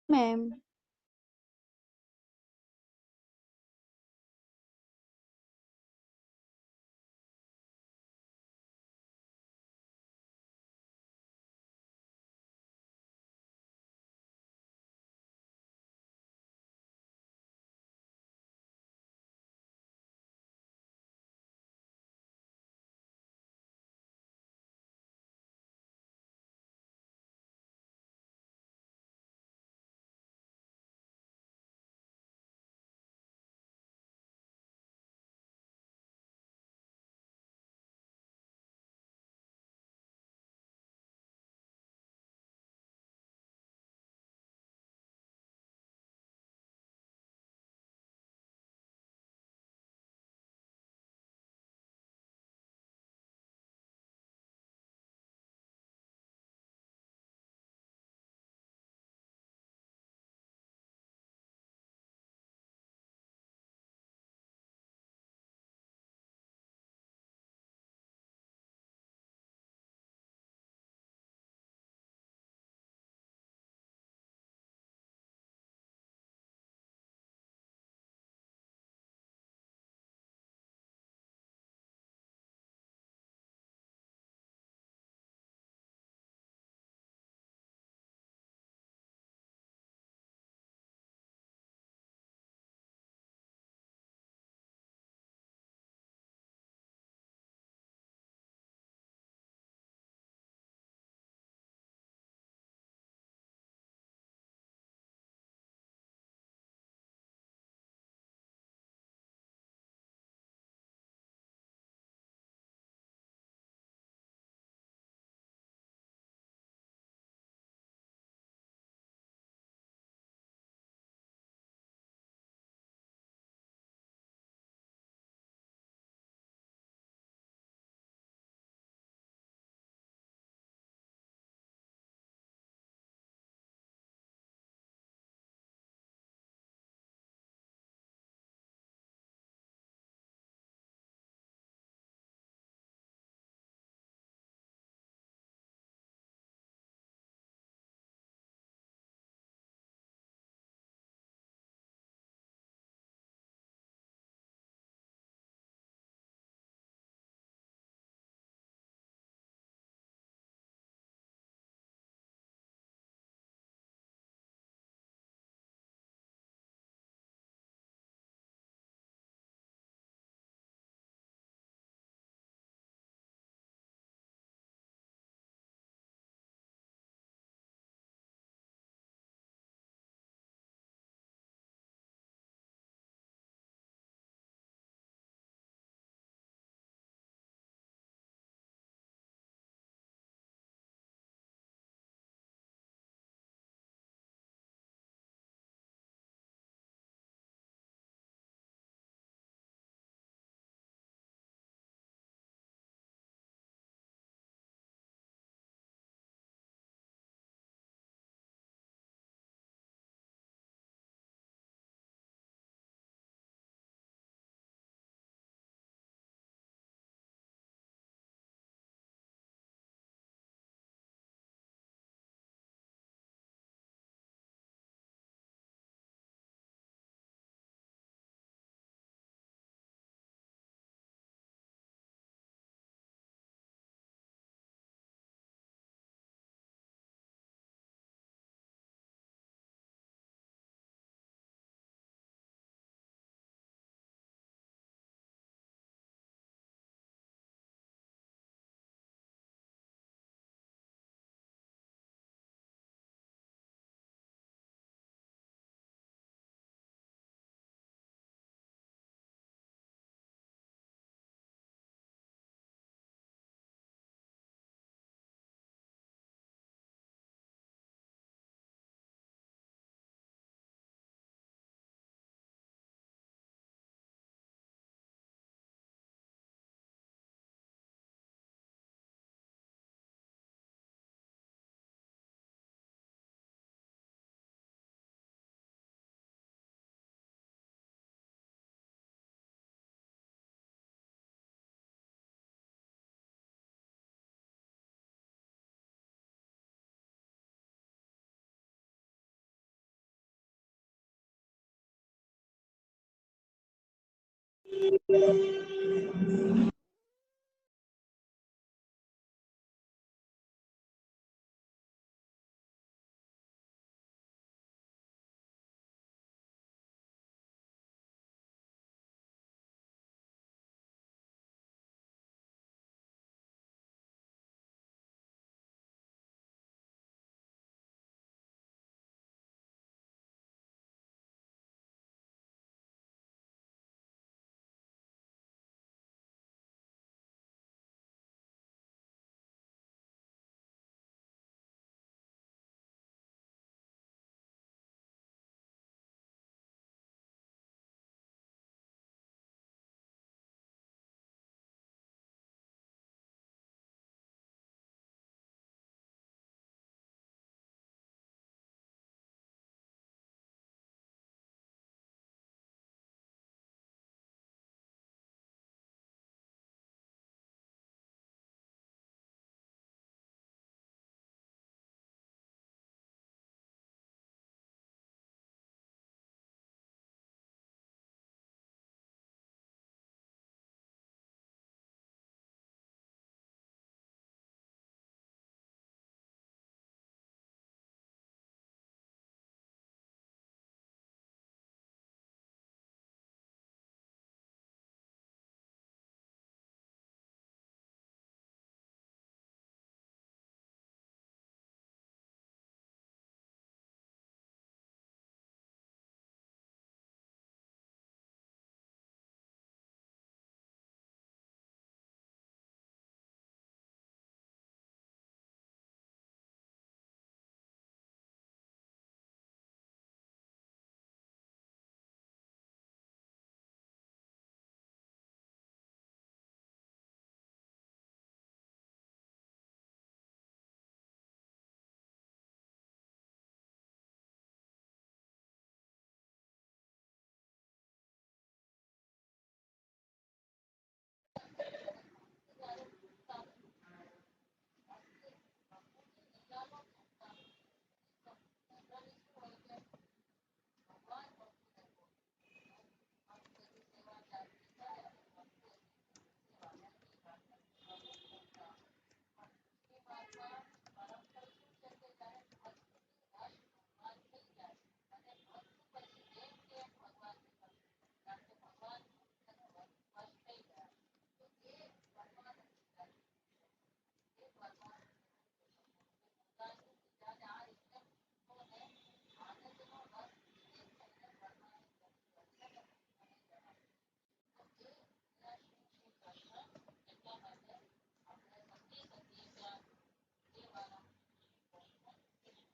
Ma'am.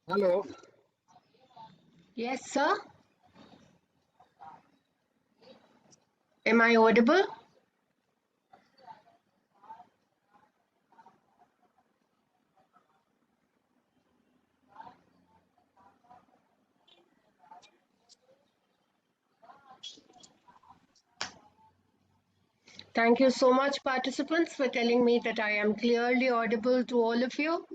Hello. Yes, sir. Am I audible? Thank you so much, participants, for telling me that I am clearly audible to all of you.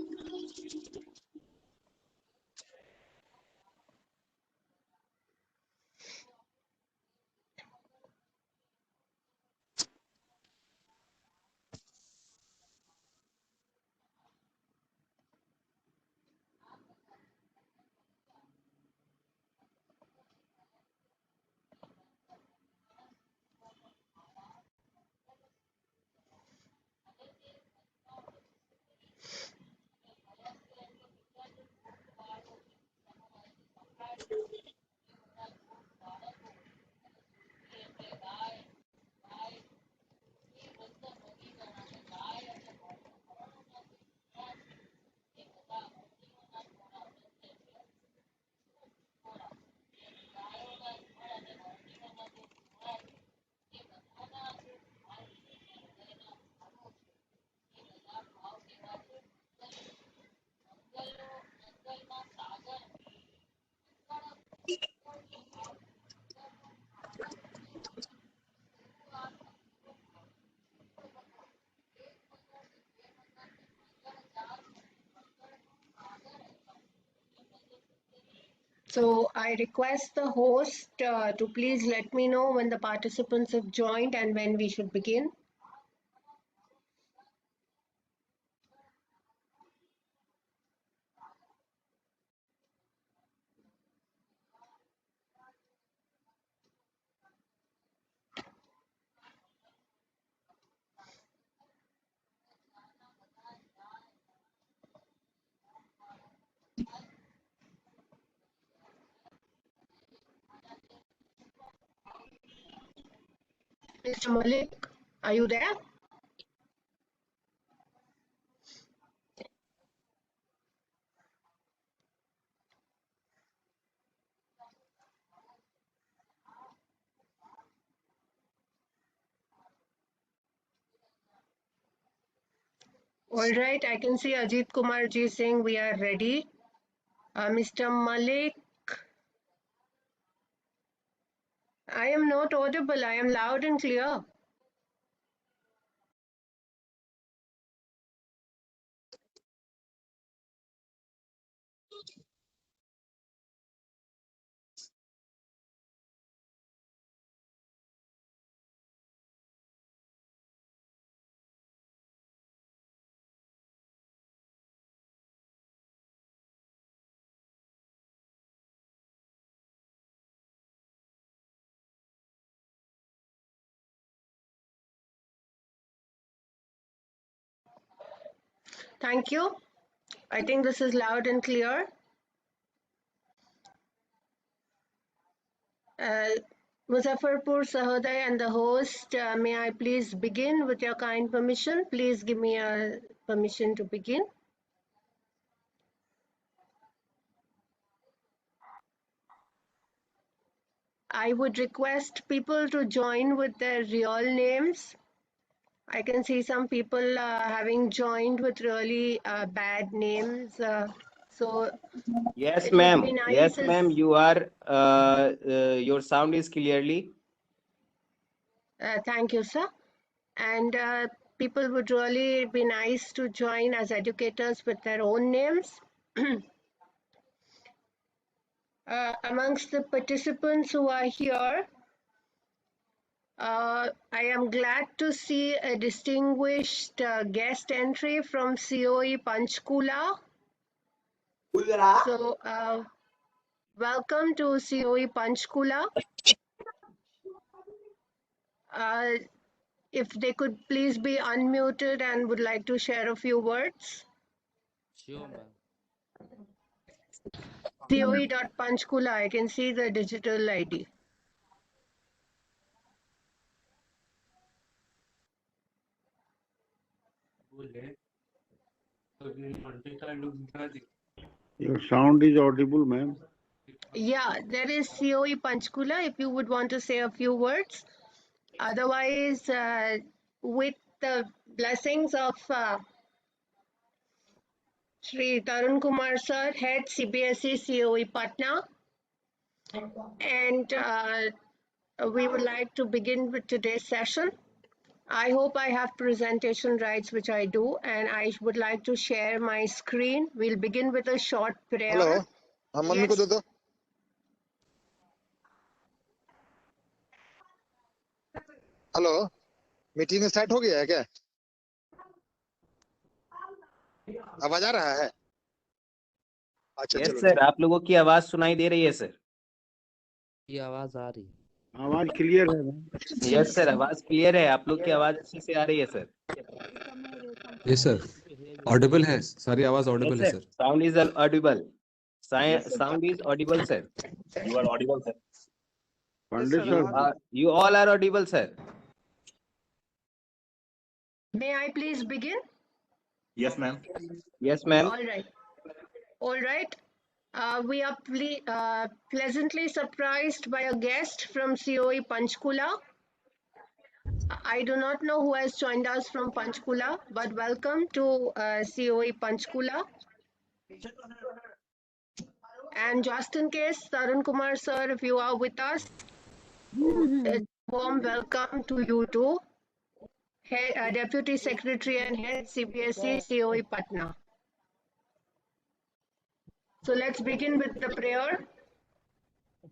So I request the host to please let me know when the participants have joined and when we should begin. Mr. Malik, are you there? All right, I can see Ajit Kumar ji saying we are ready. Mr. Malik, I am not audible. I am loud and clear. Thank you. I think this is loud and clear. Muzaffarpur Sahoday and the host, may I please begin with your kind permission? Please give me a permission to begin. I would request people to join with their real names. I can see some people having joined with really bad names. So Yes, it would be ma'am. Yes, nice. ma'am. You are. Your sound is clearly. Thank you, sir. And people would really be nice to join as educators with their own names. Amongst the participants who are here, I am glad to see a distinguished guest entry from COE Panchkula. So, welcome to COE Panchkula. If they could please be unmuted and would like to share a few words. Sure, ma'am. COE.Panchkula, I can see the digital ID. Your sound is audible, ma'am. Yeah, there is COE Panchkula if you would want to say a few words. Otherwise, with the blessings of Shri Tarun Kumar sir, head CBSE COE Patna, and we would like to begin with today's session. I hope I have presentation rights, which I do, and I would like to share my screen. We'll begin with a short prayer. Hello हाँ mummy को दे दो hello meeting start हो गया है क्या आवाज आ रहा है अच्छा यस चलो सर, आप लोगों की आवाज सुनाई दे रही है सर। ये आवाज आ रही। आवाज क्लियर है मैम। यस सर, आवाज क्लियर है, आप लोग की आवाज अच्छे से आ रही है सर। यस सर, ऑडिबल है, सारी आवाज ऑडिबल है sir. Sound is audible. Sound is audible sir. You are audible sir. Pandit sir, You all are audible, sir. May I please begin? Yes, ma'am. Yes, ma'am. All right. All right. We are pleasantly surprised by a guest from COE Panchkula. I do not know who has joined us from Panchkula, but welcome to COE Panchkula. And just in case, Tarun Kumar sir, if you are with us, a warm welcome to you too. Deputy Secretary and Head CBSE COE Patna. So let's begin with the prayer.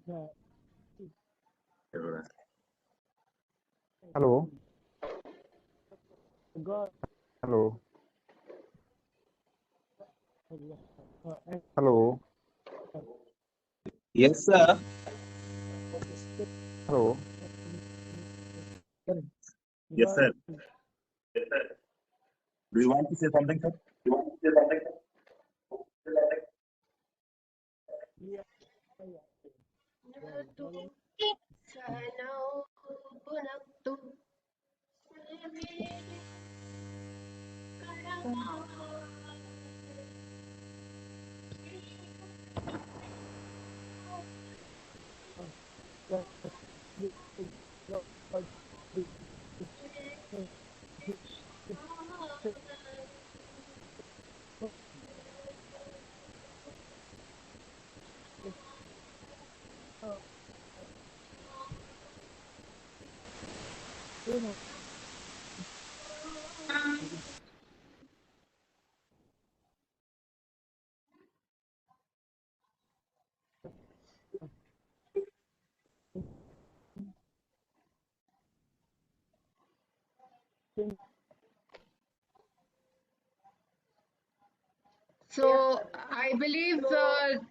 Hello. Hello. Hello. Yes, sir. Hello. Yes, sir. Do you want to say something, sir? So I believe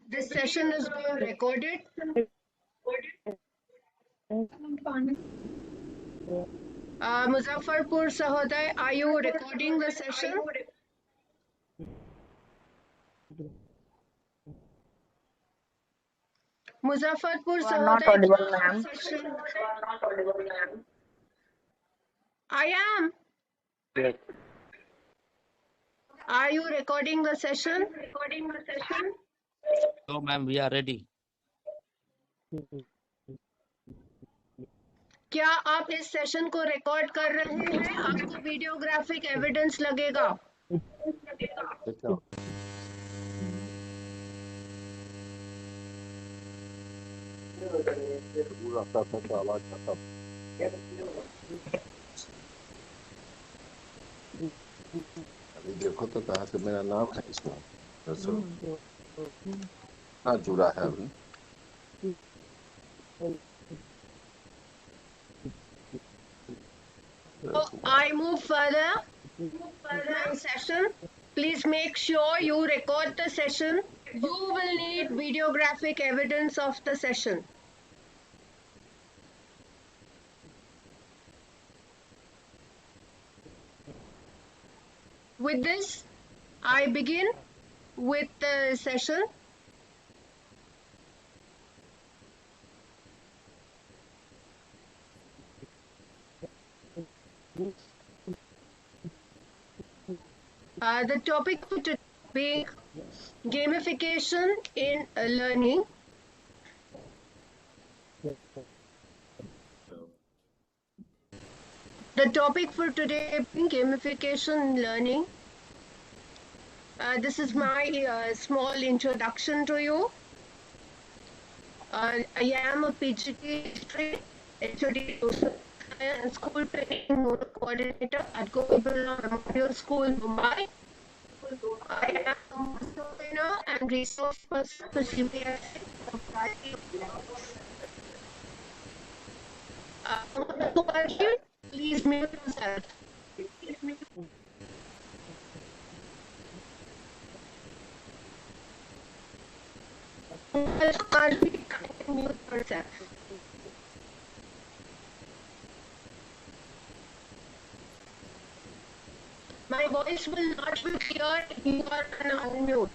this session is being recorded. Muzaffarpur Sahoday, are you recording the session? Muzaffarpur You are not Sahoday, audible, ma'am. I am. Yes. Are you recording the session? So, ma'am, we are ready. क्या आप इस session को record कर रहे हैं? आपको videographic evidence लगेगा. अभी देखो तो कहाँ से मेरा नाम है इसमें ना जुड़ा है अभी. So I move further in session. Please make sure you record the session. You will need videographic evidence of the session. With this, I begin with the session. The topic for today being gamification in learning. The topic for today being gamification in learning. This is my small introduction to you. I am a PGT history, HOD and school training node coordinator at GOPI BIRLA Memorial School, Mumbai. I am a master trainer and resource person for CBSE. Please mute yourself. Mute yourself. My voice will not be clear if you are unmute.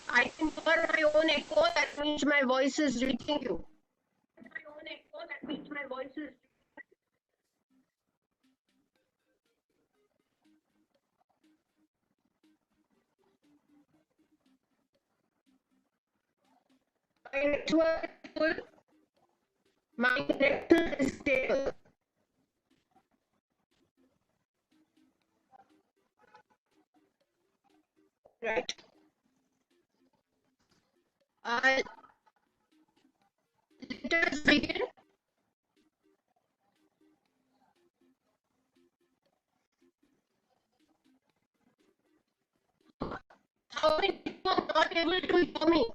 I can hear my own echo, that means my voice is reaching you. My network is full. My connection is stable. Right. Let us begin. How many people are not able to hear me?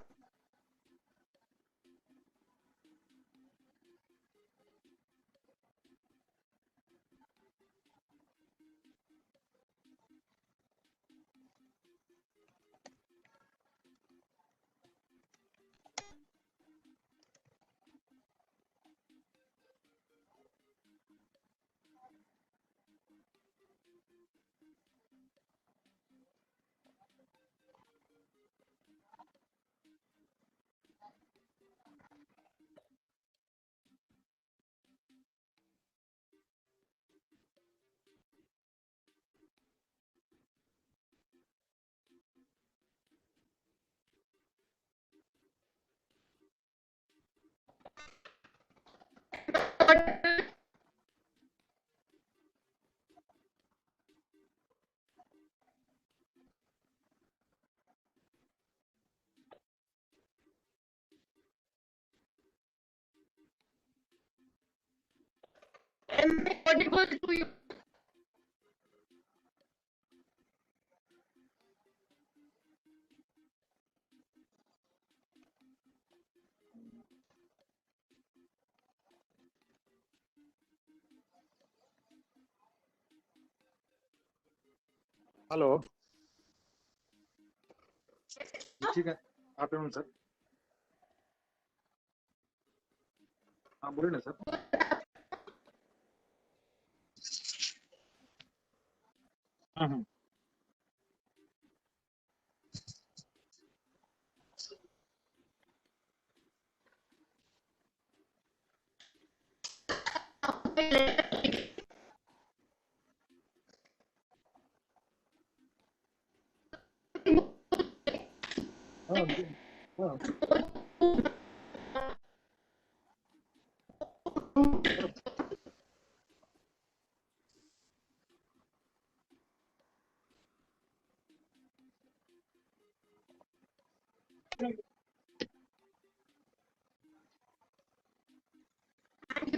Am I audible to you? Hello ठीक है afternoon sir हाँ बोलिए ना sir हम्म हाँ हाँ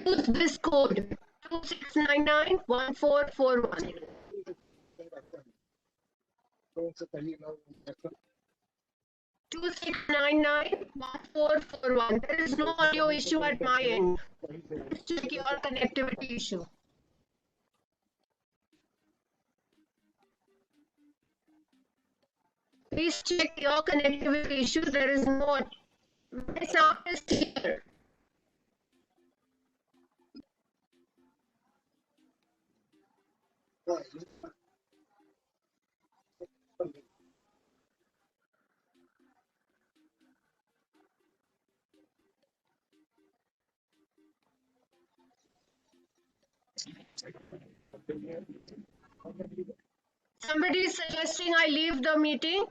Use this code 26991441. तो उनसे पहले ना 26991441. There is no audio issue at my end. Let's check your connectivity issue. Please check your connectivity issue. There is no. My sound is clear. Somebody is suggesting I leave the meeting.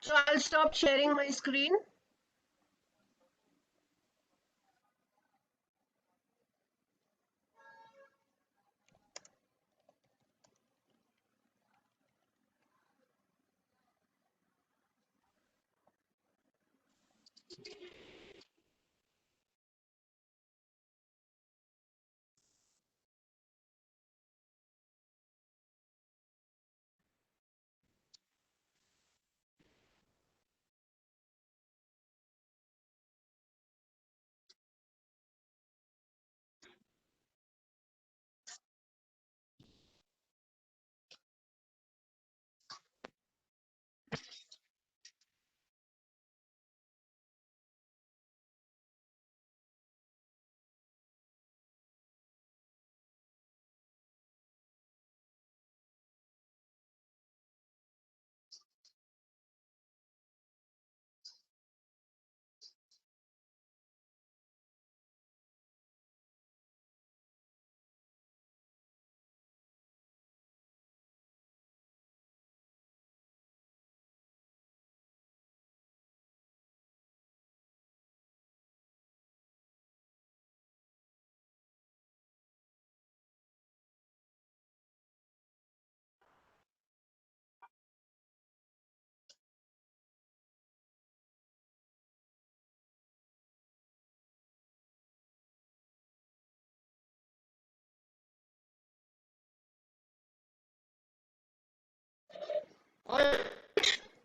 So I'll stop sharing my screen.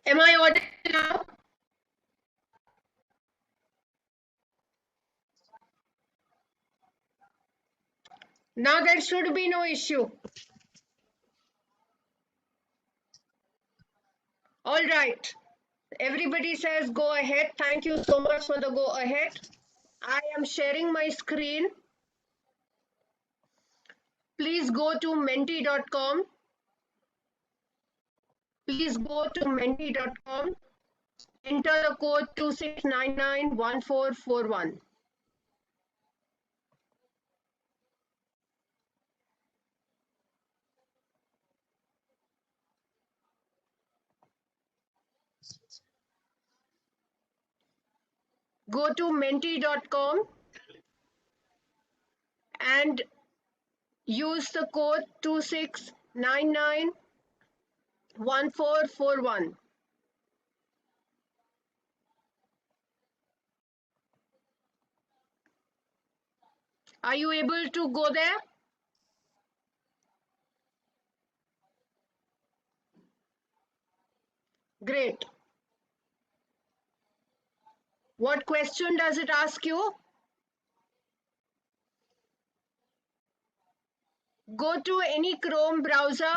Am I audible now? Now there should be no issue. All right. Everybody says go ahead. Thank you so much for the go ahead. I am sharing my screen. Please go to menti.com. Please go to menti.com enter the code 26991441. Go to menti.com and use the code 26991441. Are you able to go there? Great. What question does it ask you? Go to any Chrome browser,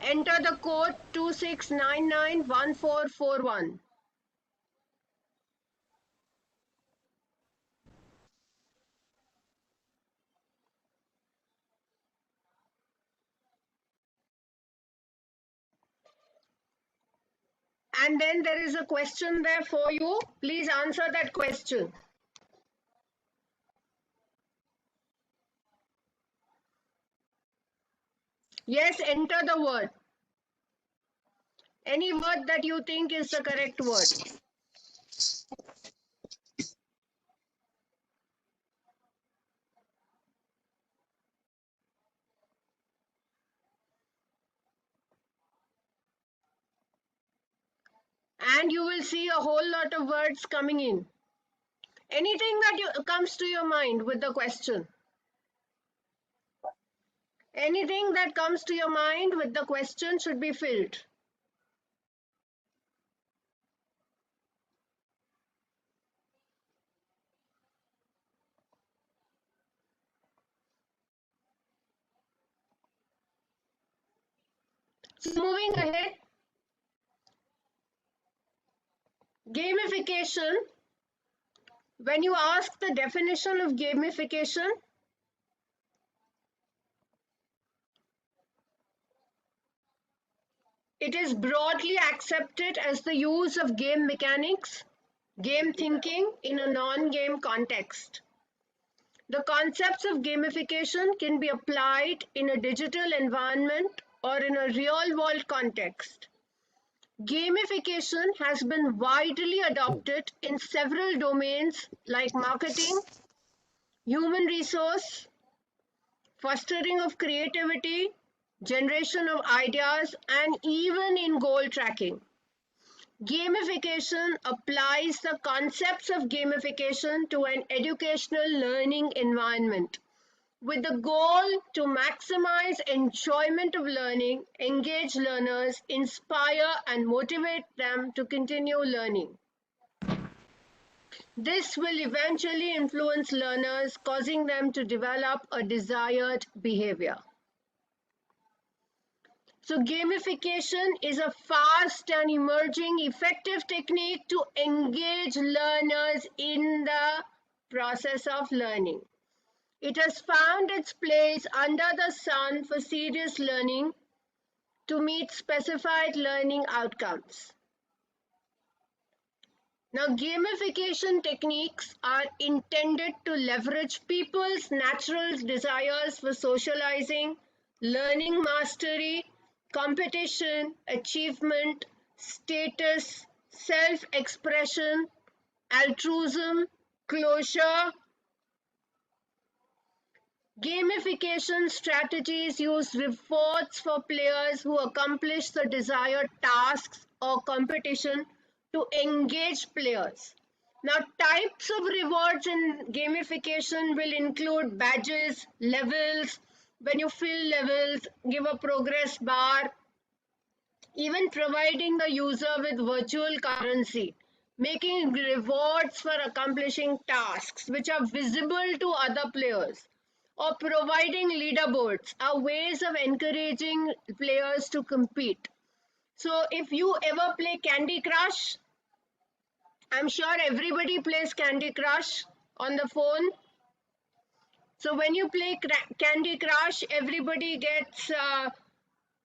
enter the code 26991441. And then there is a question there for you. Please answer that question. Yes, enter the word. Any word that you think is the correct word. And you will see a whole lot of words coming in. Anything that comes to your mind with the question. Anything that comes to your mind with the question should be filled. So moving ahead, gamification. When you ask the definition of gamification, it is broadly accepted as the use of game mechanics, game thinking in a non-game context. The concepts of gamification can be applied in a digital environment or in a real-world context. Gamification has been widely adopted in several domains like marketing, human resource, fostering of creativity, generation of ideas, and even in goal tracking. Gamification applies the concepts of gamification to an educational learning environment with the goal to maximize enjoyment of learning, engage learners, inspire and motivate them to continue learning. This will eventually influence learners, causing them to develop a desired behavior. So gamification is a fast and emerging effective technique to engage learners in the process of learning. It has found its place under the sun for serious learning to meet specified learning outcomes. Now, gamification techniques are intended to leverage people's natural desires for socializing, learning mastery, competition, achievement, status, self-expression, altruism, closure. Gamification strategies use rewards for players who accomplish the desired tasks or competition to engage players. Now, types of rewards in gamification will include badges, levels. When you fill levels, give a progress bar, even providing the user with virtual currency, making rewards for accomplishing tasks which are visible to other players, or providing leaderboards are ways of encouraging players to compete. So if you ever play Candy Crush, I'm sure everybody plays Candy Crush on the phone. So when you play Candy Crush, everybody gets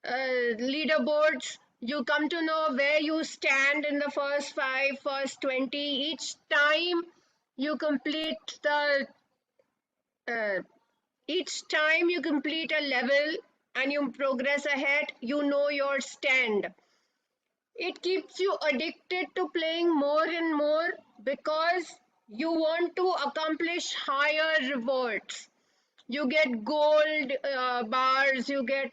leaderboards You come to know where you stand in the first 5, first 20. Each time you complete each time you complete a level and you progress ahead, you know your stand. It keeps you addicted to playing more and more because you want to accomplish higher rewards. You get gold bars, you get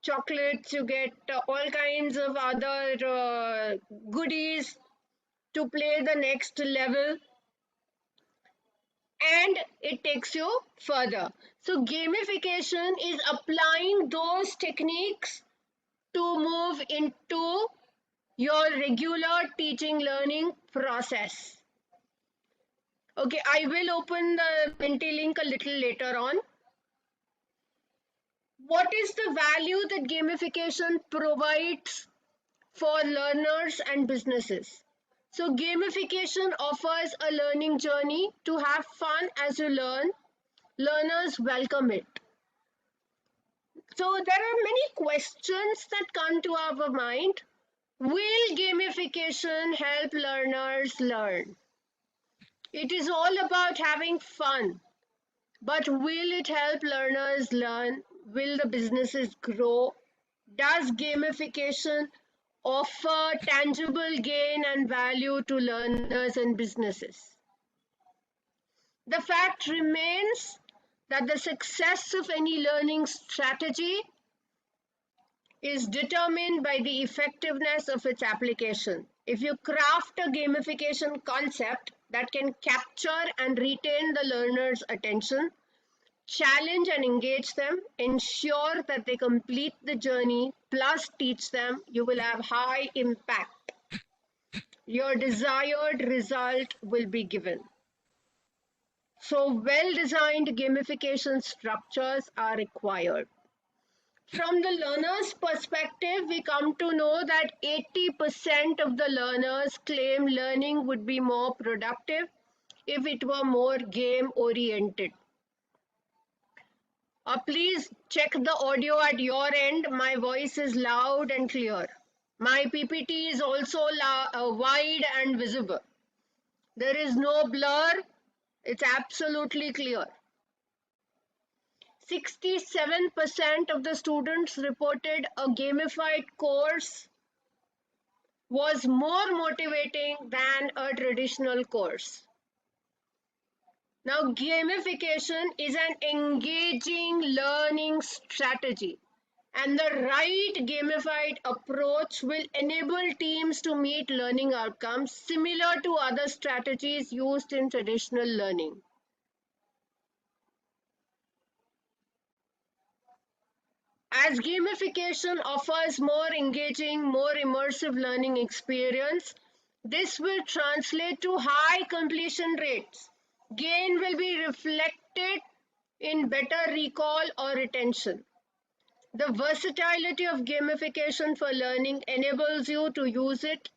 chocolates, you get all kinds of other goodies to play the next level, and it takes you further. So gamification is applying those techniques to move into your regular teaching learning process. Okay, I will open the Menti link a little later on. What is the value that gamification provides for learners and businesses? So gamification offers a learning journey to have fun as you learn. Learners welcome it. So there are many questions that come to our mind. Will gamification help learners learn? It is all about having fun, but will it help learners learn? Will the businesses grow? Does gamification offer tangible gain and value to learners and businesses? The fact remains that the success of any learning strategy is determined by the effectiveness of its application. If you craft a gamification concept that can capture and retain the learner's attention, challenge and engage them, ensure that they complete the journey, plus teach them, you will have high impact. Your desired result will be given. So well-designed gamification structures are required. From the learner's perspective, we come to know that 80% of the learners claim learning would be more productive if it were more game-oriented. Please check the audio at your end. My voice is loud and clear. My PPT is also wide and visible. There is no blur. It's absolutely clear. 67% of the students reported a gamified course was more motivating than a traditional course. Now, gamification is an engaging learning strategy, and the right gamified approach will enable teams to meet learning outcomes similar to other strategies used in traditional learning. As gamification offers more engaging, more immersive learning experience, this will translate to high completion rates. Gain will be reflected in better recall or retention. The versatility of gamification for learning enables you to use it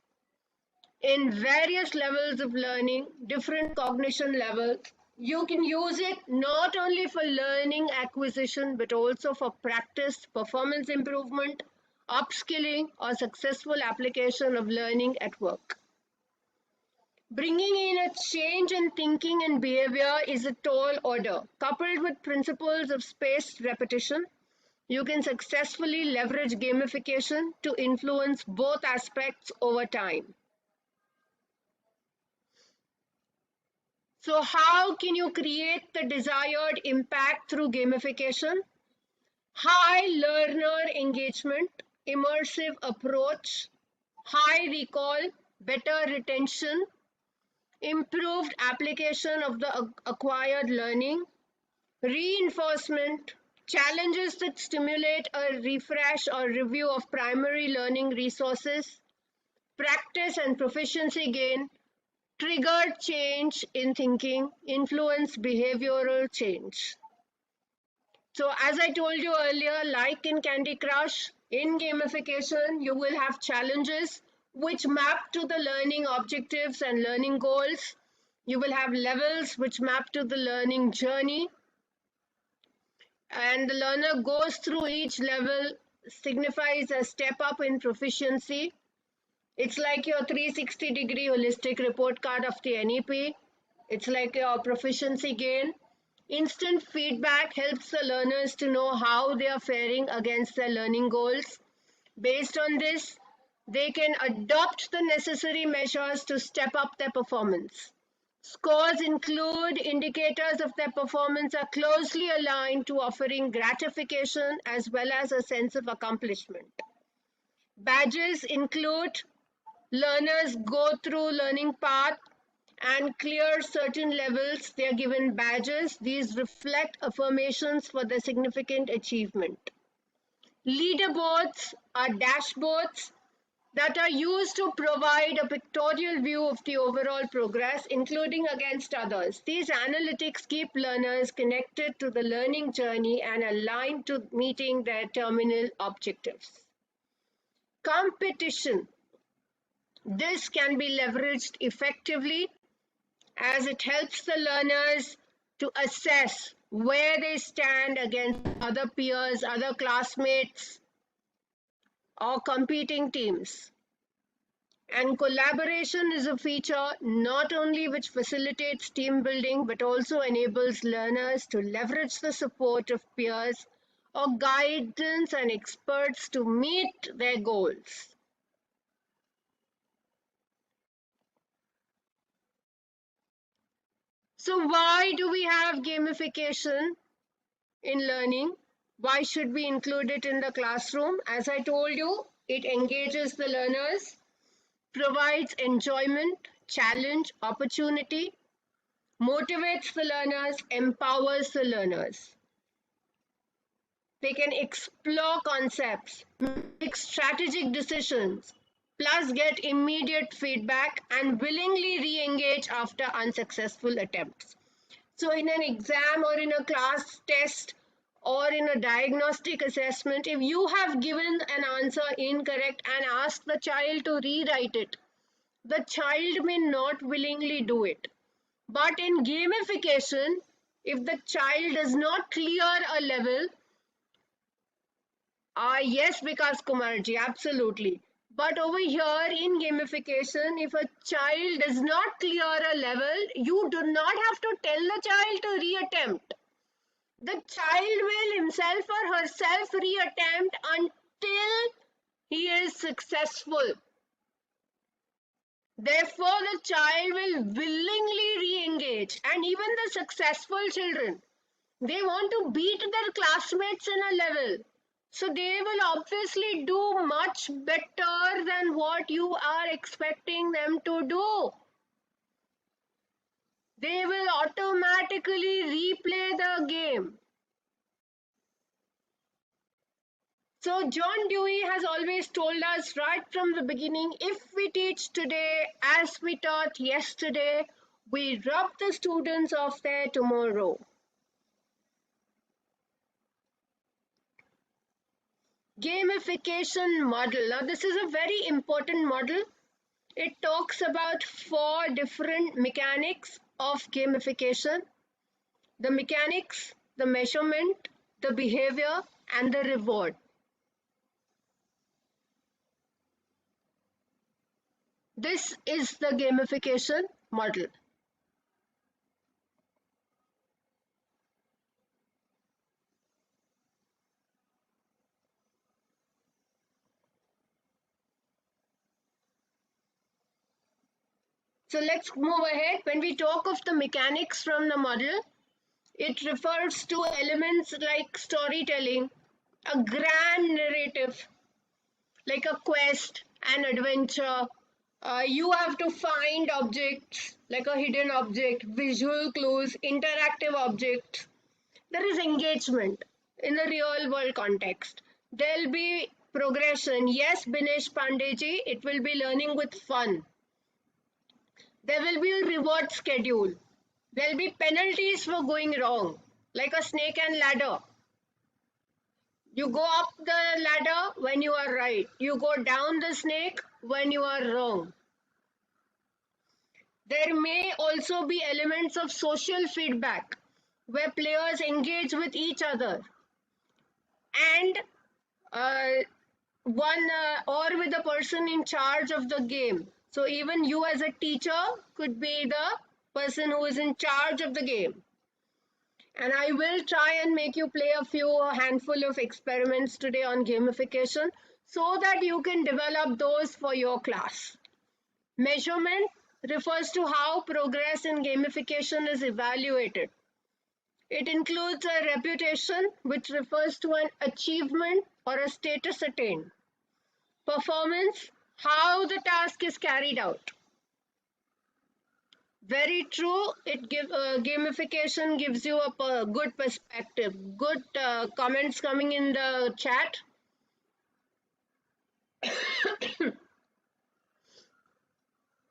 in various levels of learning, different cognition levels. You can use it not only for learning acquisition, but also for practice, performance improvement, upskilling, or successful application of learning at work. Bringing in a change in thinking and behavior is a tall order. Coupled with principles of spaced repetition, you can successfully leverage gamification to influence both aspects over time. So how can you create the desired impact through gamification? High learner engagement, immersive approach, high recall, better retention, improved application of the acquired learning, reinforcement, challenges that stimulate a refresh or review of primary learning resources, practice and proficiency gain, trigger change in thinking, influence behavioral change. So as I told you earlier, like in Candy Crush, in gamification, you will have challenges which map to the learning objectives and learning goals. You will have levels which map to the learning journey. And the learner goes through each level signifies a step up in proficiency. It's like your 360-degree holistic report card of the NEP. It's like your proficiency gain. Instant feedback helps the learners to know how they are faring against their learning goals. Based on this, they can adopt the necessary measures to step up their performance. Scores include indicators of their performance are closely aligned to offering gratification as well as a sense of accomplishment. Badges include learners go through learning path and clear certain levels. They are given badges. These reflect affirmations for their significant achievement. Leaderboards are dashboards that are used to provide a pictorial view of the overall progress, including against others. These analytics keep learners connected to the learning journey and aligned to meeting their terminal objectives. Competition. This can be leveraged effectively as it helps the learners to assess where they stand against other peers, other classmates, or competing teams. And collaboration is a feature not only which facilitates team building but also enables learners to leverage the support of peers or guidance and experts to meet their goals. So why do we have gamification in learning? Why should we include it in the classroom? As I told you, it engages the learners, provides enjoyment, challenge, opportunity, motivates the learners, empowers the learners. They can explore concepts, make strategic decisions, plus get immediate feedback and willingly re-engage after unsuccessful attempts. So in an exam or in a class test or in a diagnostic assessment, if you have given an answer incorrect and ask the child to rewrite it, the child may not willingly do it. But in gamification, if the child does not clear a level, yes, Vikas Kumarji, absolutely. But over here in gamification, if a child does not clear a level, you do not have to tell the child to reattempt. The child will himself or herself reattempt until he is successful. Therefore, the child will willingly re-engage. And even the successful children, they want to beat their classmates in a level. So they will obviously do much better than what you are expecting them to do. They will automatically replay the game. So John Dewey has always told us right from the beginning, if we teach today as we taught yesterday, we rob the students of their tomorrow. Gamification model. Now this is a very important model. It talks about 4 different mechanics of gamification. The mechanics, the measurement, the behavior, and the reward. This is the gamification model. So let's move ahead. When we talk of the mechanics from the model, it refers to elements like storytelling, a grand narrative, like a quest, an adventure. You have to find objects, like a hidden object, visual clues, interactive objects. There is engagement in the real world context. There'll be progression. Yes, Binesh Pandeyji, it will be learning with fun. There will be a reward schedule. There will be penalties for going wrong, like a snake and ladder. You go up the ladder when you are right. You go down the snake when you are wrong. There may also be elements of social feedback, where players engage with each other. And or with the person in charge of the game. So even you as a teacher could be the person who is in charge of the game. And I will try and make you play a handful of experiments today on gamification so that you can develop those for your class. Measurement refers to how progress in gamification is evaluated. It includes a reputation, which refers to an achievement or a status attained. Performance, how the task is carried out. Very true. Gamification gives you a good perspective. Good comments coming in the chat.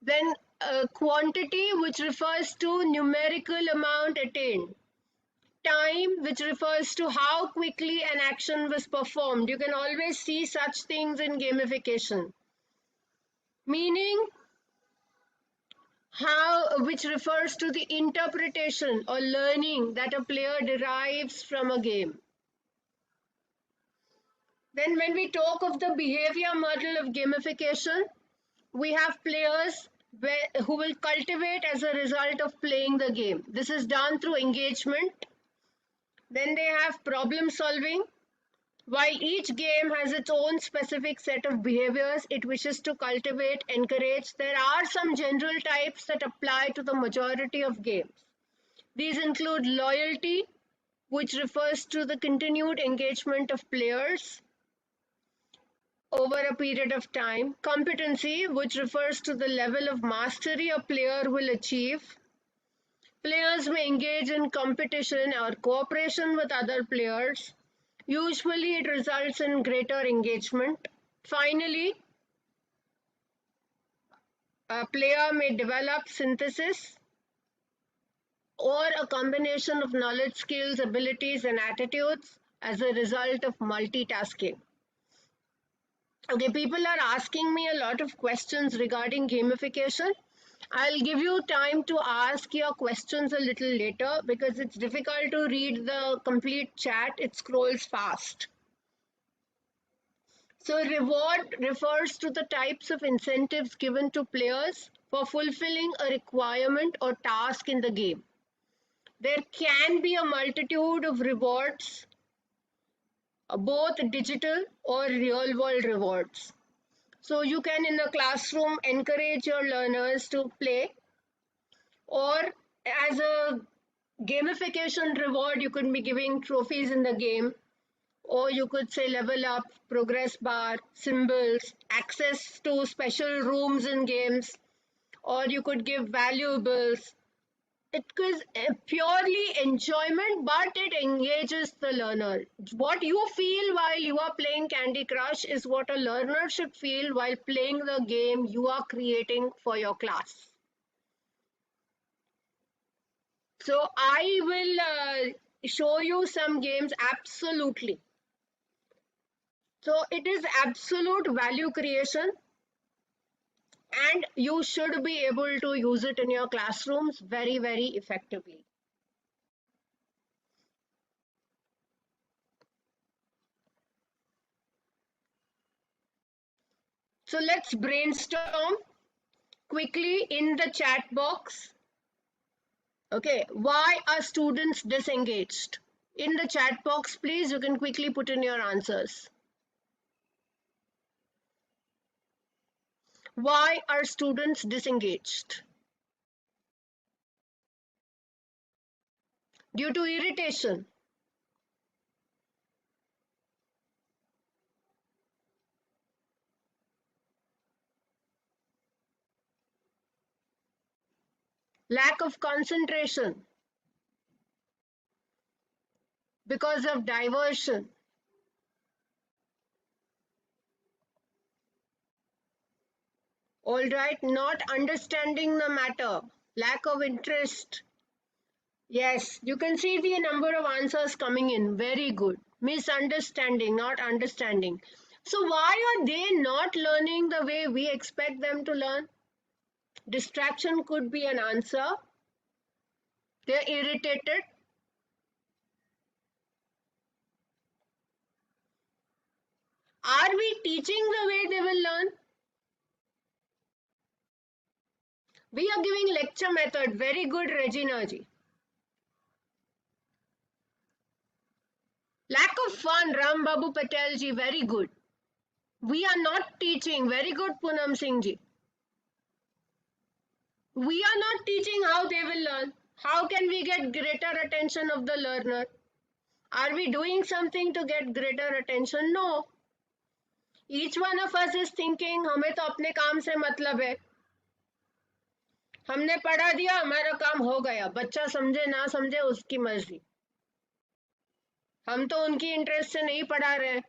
Then quantity, which refers to numerical amount attained. Time, which refers to how quickly an action was performed. You can always see such things in gamification. Meaning, which refers to the interpretation or learning that a player derives from a game. Then when we talk of the behavior model of gamification, we have players who will cultivate as a result of playing the game. This is done through engagement. Then they have problem solving. While each game has its own specific set of behaviors it wishes to cultivate, encourage, there are some general types that apply to the majority of games. These include loyalty, which refers to the continued engagement of players over a period of time. Competency, which refers to the level of mastery a player will achieve. Players may engage in competition or cooperation with other players. Usually it results in greater engagement. Finally, a player may develop synthesis or a combination of knowledge, skills, abilities, and attitudes as a result of multitasking. Okay, people are asking me a lot of questions regarding gamification. I'll give you time to ask your questions a little later because it's difficult to read the complete chat. It scrolls fast. So reward refers to the types of incentives given to players for fulfilling a requirement or task in the game. There can be a multitude of rewards, both digital or real world rewards. So you can in a classroom encourage your learners to play, or as a gamification reward you could be giving trophies in the game, or you could say level up, progress bar, symbols, access to special rooms in games, or you could give valuables. It is purely enjoyment, but it engages the learner. What you feel while you are playing Candy Crush is what a learner should feel while playing the game you are creating for your class. So I will show you some games absolutely. So it is absolute value creation, and you should be able to use it in your classrooms very, very effectively. So let's brainstorm quickly in the chat box. Okay, why are students disengaged? In the chat box, please, you can quickly put in your answers. Why are students disengaged? Due to irritation. Lack of concentration. Because of diversion. All right, not understanding the matter. Lack of interest. Yes, you can see the number of answers coming in. Very good. Misunderstanding, not understanding. So why are they not learning the way we expect them to learn? Distraction could be an answer. They're irritated. Are we teaching the way they will learn? We are giving lecture method. Very good, Regina ji. Lack of fun, Ram Babu Patel ji. Very good. We are not teaching. Very good, Poonam Singh ji. We are not teaching how they will learn. How can we get greater attention of the learner? Are we doing something to get greater attention? No. Each one of us is thinking, हमें तो अपने काम से मतलब है. हमने पढ़ा दिया, हमारा काम हो गया. बच्चा समझे ना समझे उसकी मर्जी. हम तो उनकी इंटरेस्ट से नहीं पढ़ा रहे.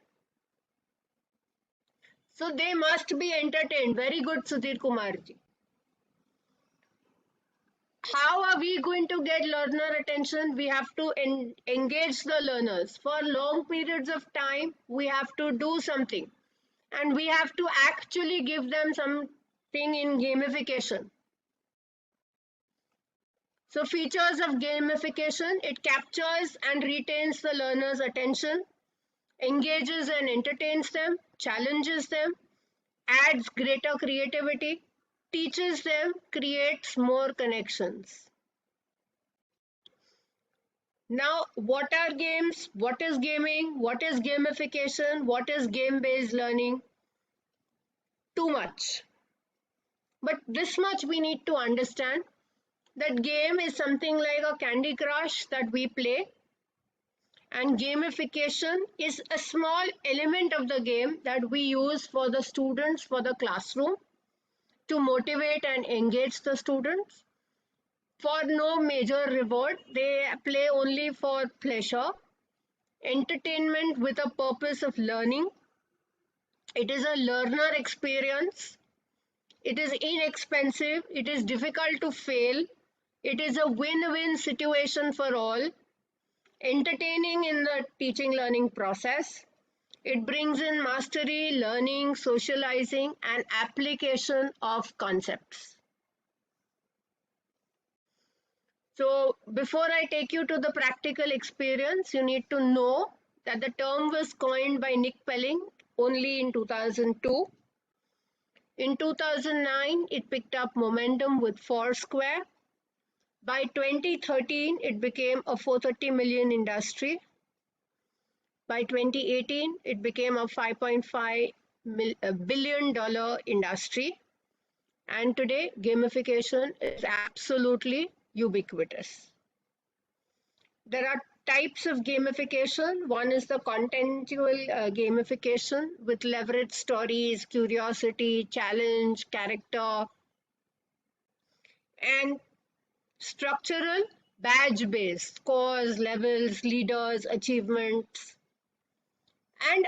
So they must be entertained. Very good, Sudhir Kumar ji. How are we going to get learner attention? We have to engage the learners. For long periods of time, we have to do something. And we have to actually give them something in gamification. So features of gamification, it captures and retains the learner's attention, engages and entertains them, challenges them, adds greater creativity, teaches them, creates more connections. Now, what are games? What is gaming? What is gamification? What is game-based learning? Too much. But this much we need to understand, that game is something like a Candy Crush that we play, and gamification is a small element of the game that we use for the students, for the classroom, to motivate and engage the students. For no major reward, they play only for pleasure, entertainment with a purpose of learning. It is a learner experience. It is inexpensive. It is difficult to fail. It is a win-win situation for all. Entertaining in the teaching learning process. It brings in mastery, learning, socializing, and application of concepts. So before I take you to the practical experience, you need to know that the term was coined by Nick Pelling only in 2002. In 2009, it picked up momentum with Foursquare. By 2013, it became a 430 million industry. By 2018, it became a $5.5 billion industry. And today, gamification is absolutely ubiquitous. There are types of gamification. One is the contextual gamification with leverage stories, curiosity, challenge, character, and structural, badge-based, scores, levels, leaders, achievements. And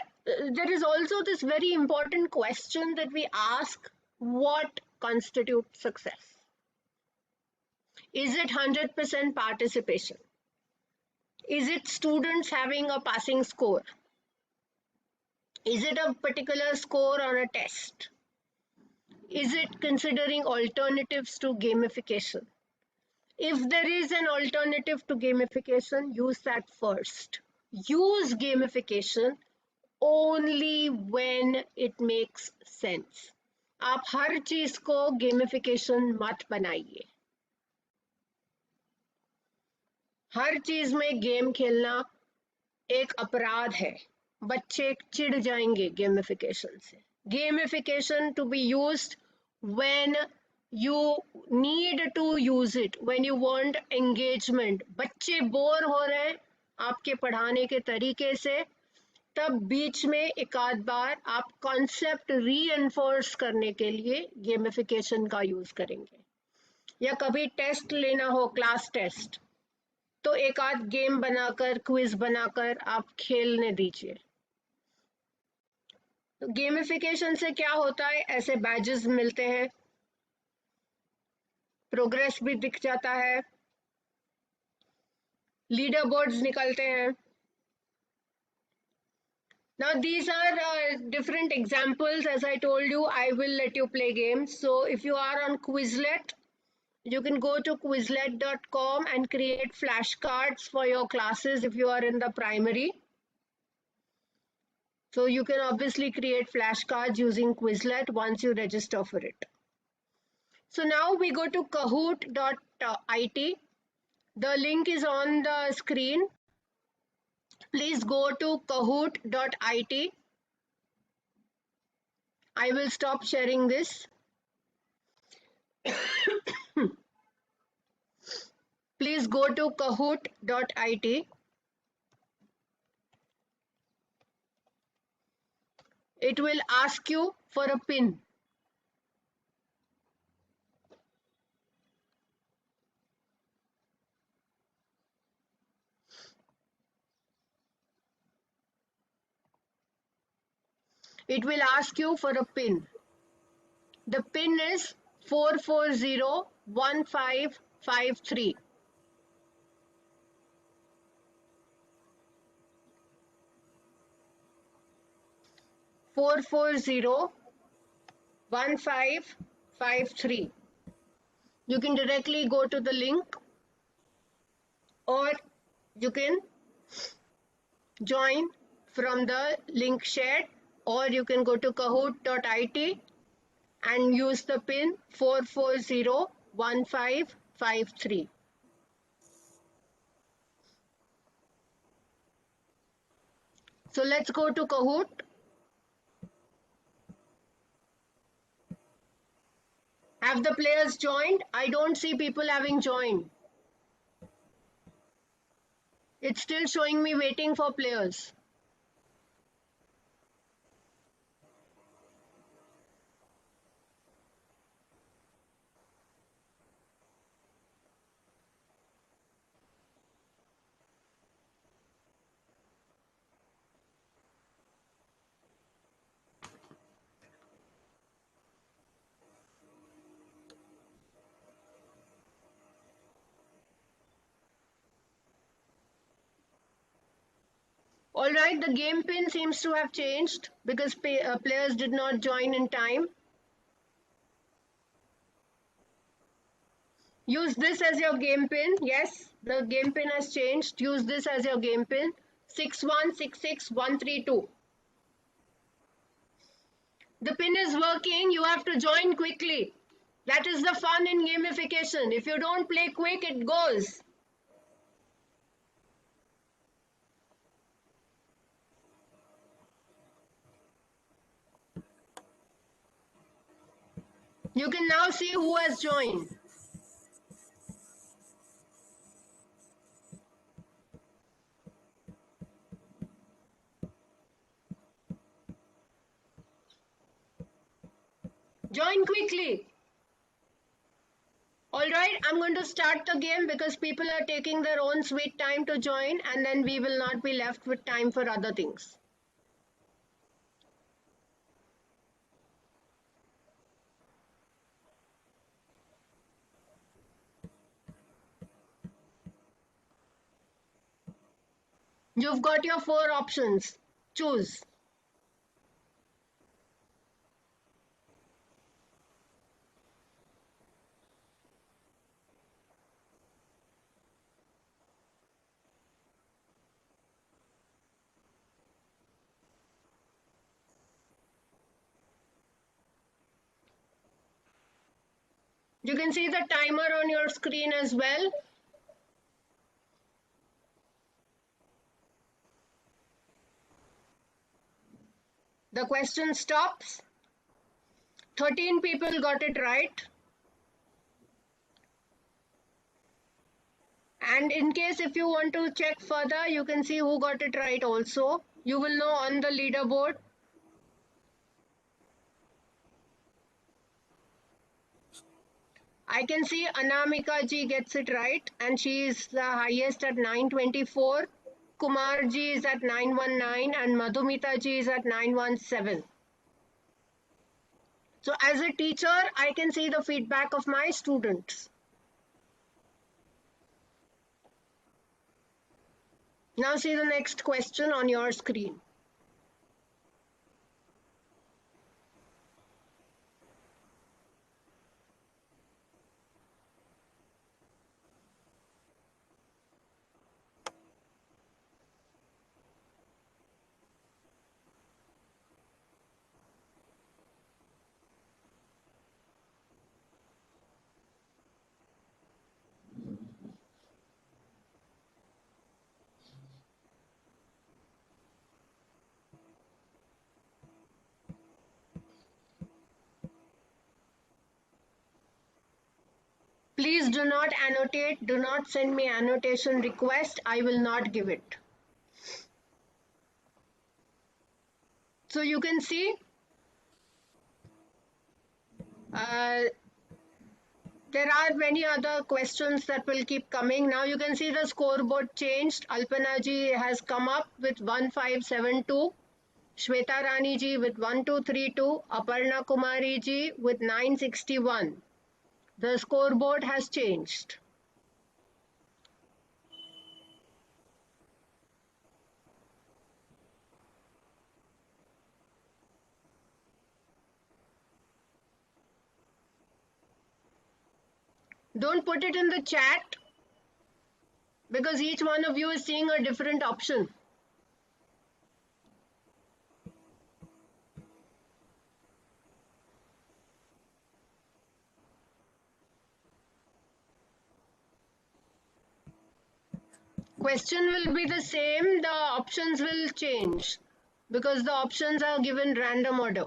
there is also this very important question that we ask, what constitutes success? Is it 100% participation? Is it students having a passing score? Is it a particular score on a test? Is it considering alternatives to gamification? If there is an alternative to gamification, use that first. Use gamification only when it makes sense. आप हर चीज को gamification मत बनाइए. हर चीज में game खेलना एक अपराध है. बच्चे चिढ़ जाएंगे गेमिफिकेशन से. Gamification to be used when you need to use it, when you want engagement. बच्चे बोर हो रहे हैं आपके पढ़ाने के तरीके से, तब बीच में एक आध बार आप कॉन्सेप्ट रीइंफोर्स करने के लिए गेमिफिकेशन का यूज करेंगे. या कभी टेस्ट लेना हो, क्लास टेस्ट, तो एक आध गेम बनाकर, क्विज बनाकर आप खेलने दीजिए. तो गेमिफिकेशन से क्या होता है, ऐसे बैजेस मिलते हैं, प्रोग्रेस भी दिख जाता है, लीडर बोर्ड्स निकलते हैं. Now these are different examples. As I told you, I will let you play games. So if you are on Quizlet, you can go to quizlet.com and create flashcards for your classes if you are in the primary. So you can obviously create flashcards using Quizlet once you register for it. So now we go to kahoot.it. The link is on the screen. Please go to kahoot.it. I will stop sharing this. Please go to kahoot.it. It will ask you for a pin. It will ask you for a pin. The pin is 4401553. 4401553. You can directly go to the link, or you can join from the link shared, or you can go to kahoot.it and use the pin 4401553. So let's go to Kahoot. Have the players joined? I don't see people having joined. It's still showing me waiting for players. All right, the game pin seems to have changed because players did not join in time. Use this as your game pin. Yes, the game pin has changed. Use this as your game pin. 6166132. The pin is working. You have to join quickly. That is the fun in gamification. If you don't play quick, it goes. You can now see who has joined. Join quickly. All right, I'm going to start the game because people are taking their own sweet time to join, and then we will not be left with time for other things. You've got your 4 options. Choose. You can see the timer on your screen as well. The question stops. 13 people got it right. And in case if you want to check further, you can see who got it right also. You will know on the leaderboard. I can see Anamika ji gets it right, and she is the highest at 924. Kumar ji is at 919 and Madhumita ji is at 917. So as a teacher, I can see the feedback of my students. Now see the next question on your screen. Please do not annotate. Do not send me annotation request. I will not give it. So you can see there are many other questions that will keep coming. Now you can see the scoreboard changed. Alpana ji has come up with 1572. Shweta Rani ji with 1232. Aparna Kumari ji with 961. The scoreboard has changed. Don't put it in the chat because each one of you is seeing a different option. Question will be the same, the options will change because the options are given random order.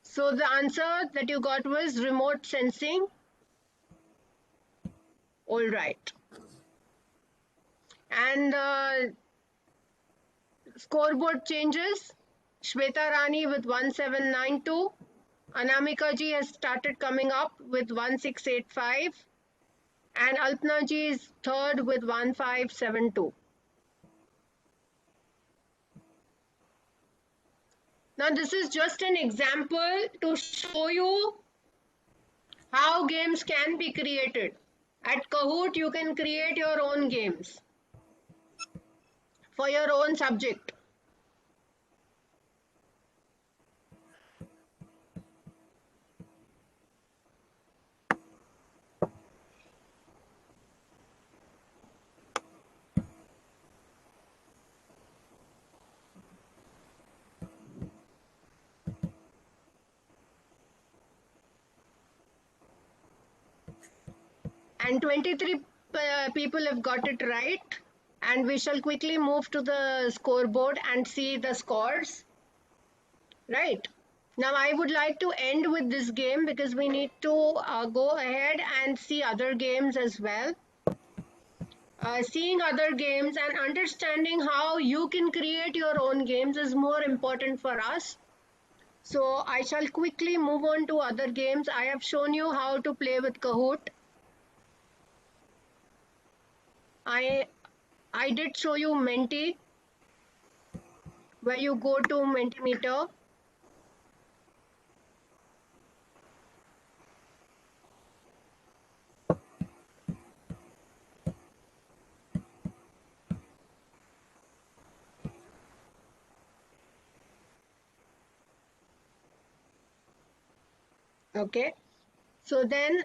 So the answer that you got was remote sensing. All right. And scoreboard changes. Shweta Rani with 1792. Anamika ji has started coming up with 1685. And Alpna ji is third with 1572. Now this is just an example to show you how games can be created. At Kahoot, you can create your own games for your own subject. And 23 people have got it right. And we shall quickly move to the scoreboard and see the scores. Right. Now I would like to end with this game because we need to go ahead and see other games as well. Seeing other games and understanding how you can create your own games is more important for us. So I shall quickly move on to other games. I have shown you how to play with Kahoot. I did show you Menti, where you go to Mentimeter. Okay, so then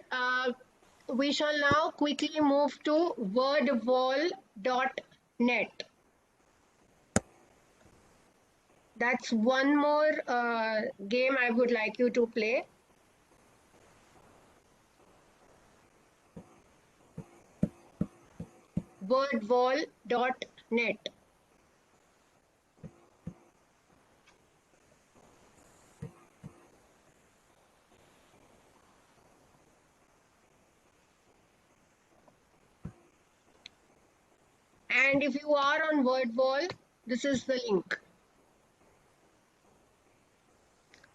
we shall now quickly move to wordwall.net. That's one more game I would like you to play. Wordwall.net. And if you are on Wordwall, this is the link.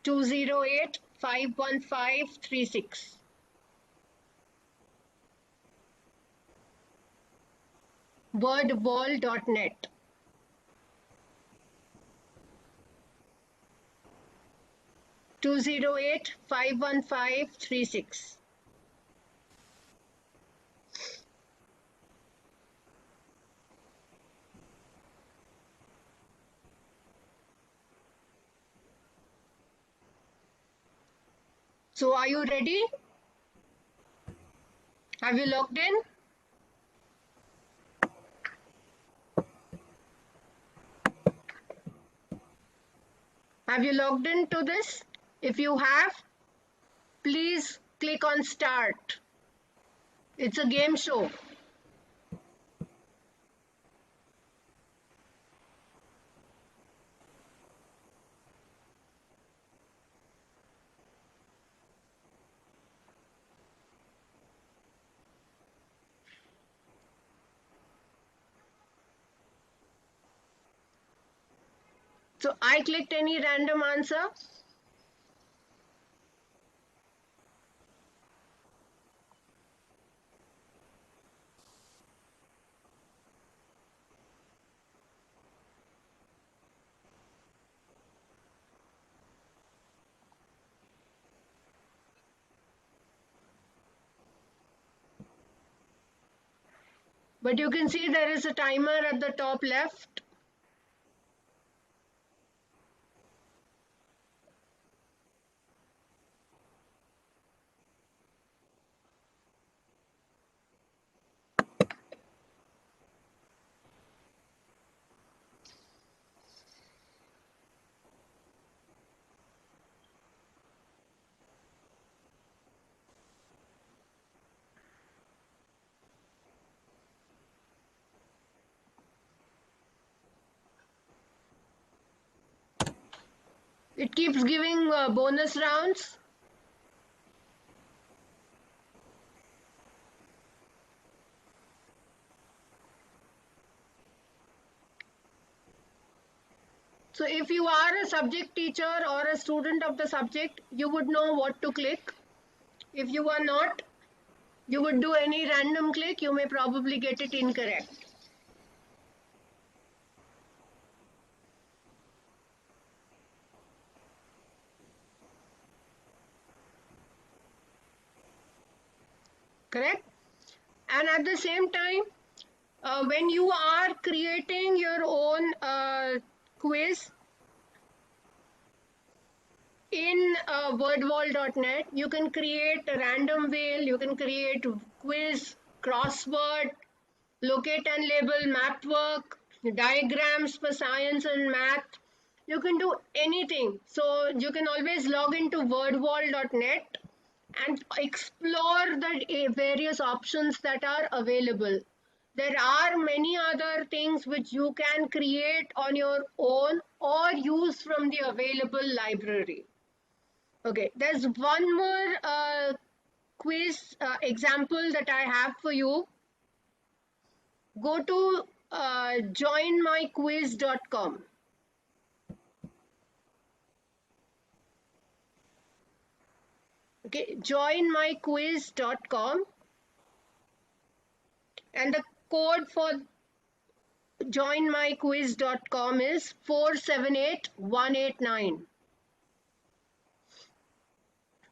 208-515-36. Wordwall.net. 208-515-36. So are you ready? Have you logged in? Have you logged into this? If you have, please click on start. It's a game show. So I clicked any random answer. But you can see there is a timer at the top left. It keeps giving bonus rounds. So if you are a subject teacher or a student of the subject, you would know what to click. If you are not, you would do any random click, you may probably get it incorrect. Correct? And at the same time, when you are creating your own quiz in wordwall.net, you can create a random wheel, you can create quiz, crossword, locate and label, map work, diagrams for science and math. You can do anything. So you can always log into wordwall.net and explore the various options that are available. There are many other things which you can create on your own or use from the available library. Okay, there's one more quiz example that I have for you. Go to joinmyquiz.com. Okay, joinmyquiz.com, and the code for joinmyquiz.com is 478189.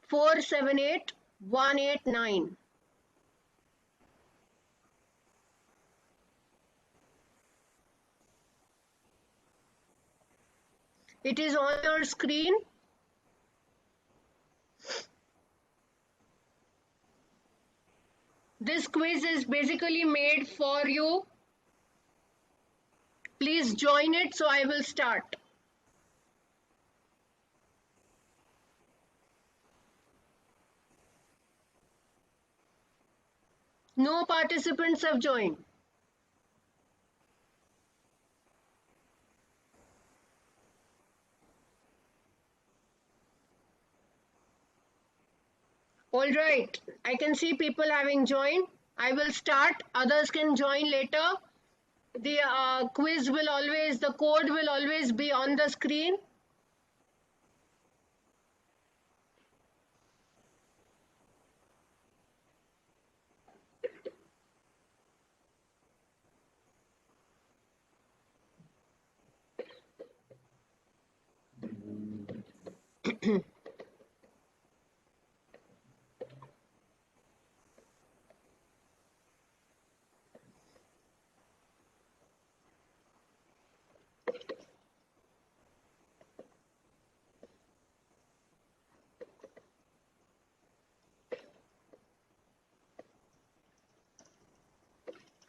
478189. It is on your screen. This quiz is basically made for you. Please join it, so I will start. No participants have joined. All right, I can see people having joined. I will start. Others can join later. The quiz will always, the code will always be on the screen.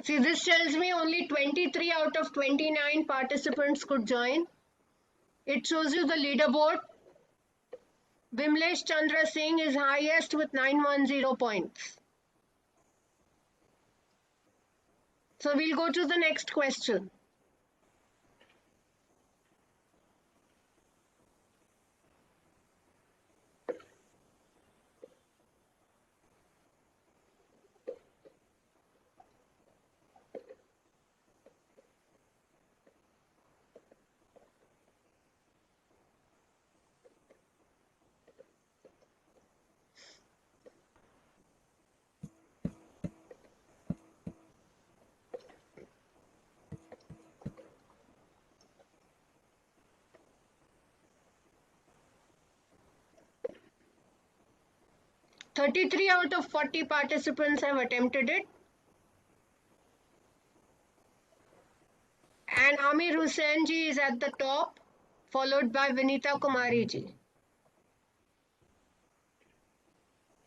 See, this tells me only 23 out of 29 participants could join. It shows you the leaderboard. Vimlesh Chandra Singh is highest with 910 points. So we'll go to the next question. 33 out of 40 participants have attempted it. And Amir Hussain ji is at the top, followed by Vinita Kumari ji.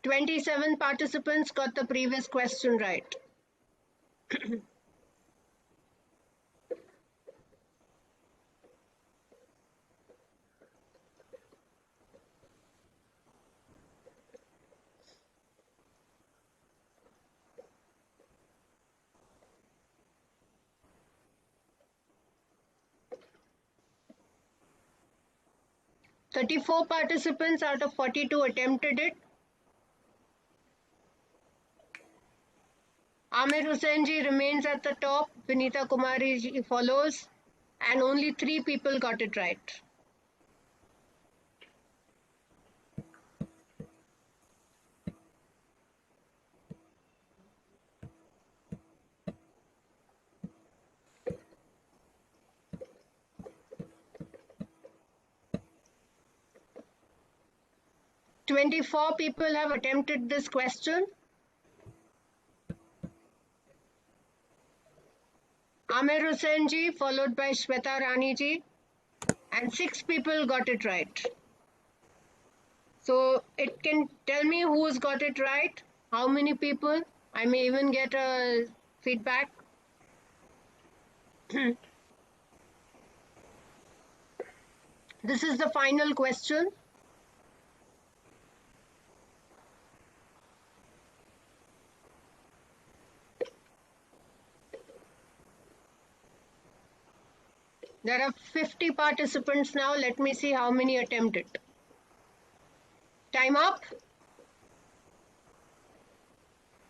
27 participants got the previous question right. Thirty-four participants out of 42 attempted it. Amir Hussain ji remains at the top, Vinita Kumari ji follows, and only 3 people got it right. "24 people have attempted this question. Amir Hussain ji, followed by Shweta Rani ji, and 6 people got it right. So it can tell me who's got it right, how many people. I may even get a feedback. This is the final question. There are 50 participants now. Let me see how many attempted. Time up.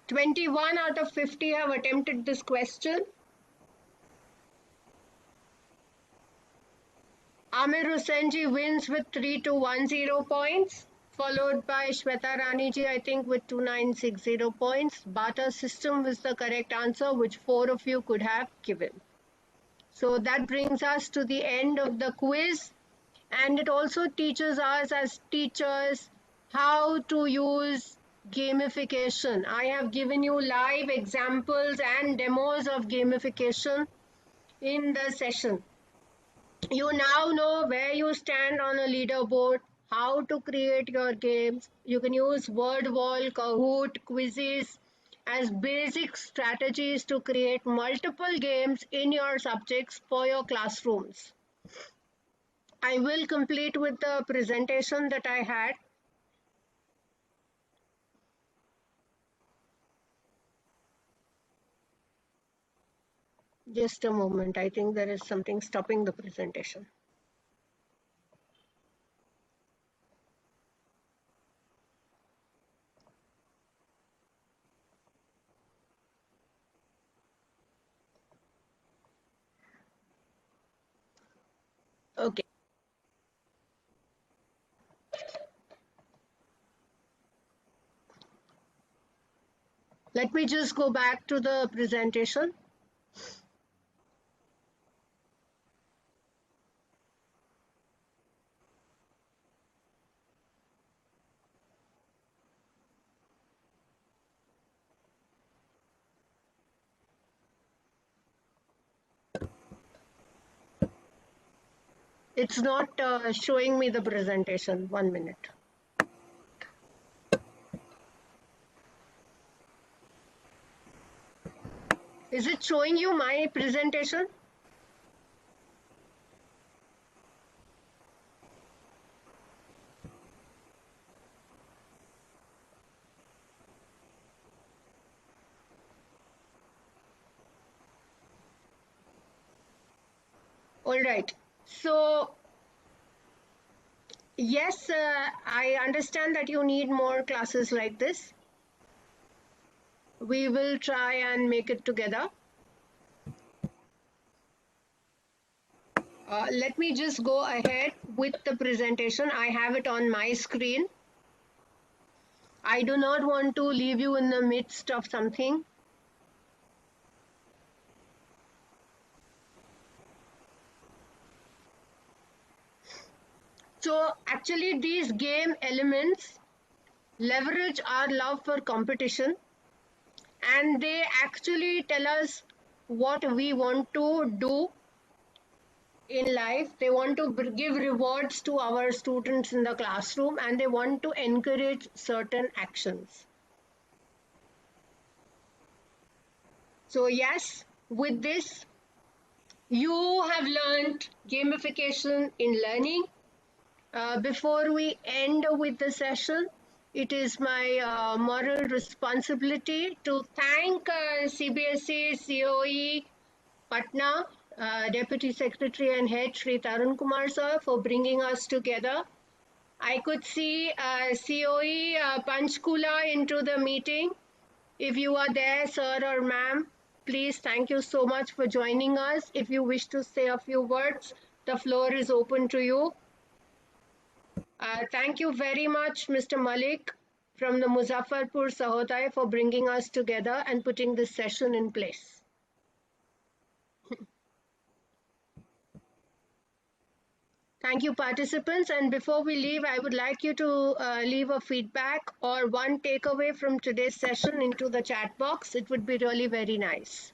21 out of 50 have attempted this question. Amir Hussain ji wins with 3210 points, followed by Shweta Rani ji, I think, with 2960 points. Barter system was the correct answer, which 4 of you could have given. So that brings us to the end of the quiz, and it also teaches us as teachers how to use gamification. I have given you live examples and demos of gamification in the session. You now know where you stand on a leaderboard, how to create your games. You can use word wall, Kahoot, quizzes as basic strategies to create multiple games in your subjects for your classrooms. I will complete with the presentation that I had. Just a moment. I think there is something stopping the presentation. Okay. Let me just go back to the presentation. It's not showing me the presentation. 1 minute. Is it showing you my presentation? All right. So, yes, I understand that you need more classes like this. We will try and make it together. Let me just go ahead with the presentation. I have it on my screen. I do not want to leave you in the midst of something. So actually these game elements leverage our love for competition, and they actually tell us what we want to do in life. They want to give rewards to our students in the classroom, and they want to encourage certain actions. So yes, with this, you have learned gamification in learning. Before we end with the session, it is my moral responsibility to thank CBSE COE Patna, Deputy Secretary and Head Sri Tarun Kumar sir, for bringing us together. I could see COE Panchkula into the meeting. If you are there, sir or ma'am, please, thank you so much for joining us. If you wish to say a few words, the floor is open to you. Thank you very much, Mr. Malik from the Muzaffarpur Sahodai, for bringing us together and putting this session in place. Thank you, participants. And before we leave, I would like you to leave a feedback or one takeaway from today's session into the chat box. It would be really very nice.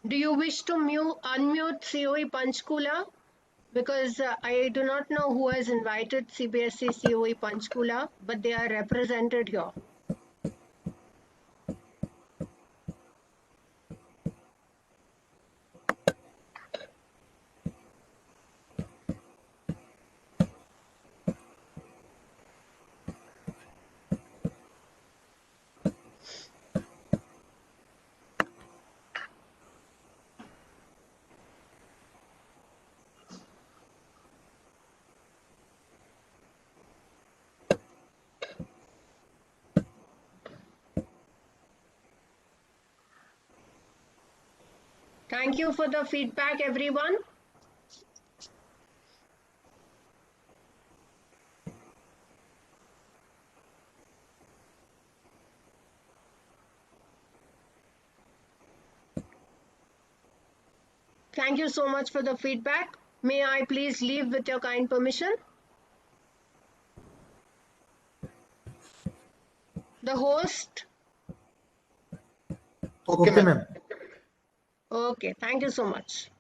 Do you wish to unmute COE Panchkula? Because I do not know who has invited CBSE COE Panchkula, but they are represented here. Thank you for the feedback, everyone. Thank you so much for the feedback. May I please leave with your kind permission? The host. Okay, ma'am. Okay, thank you so much.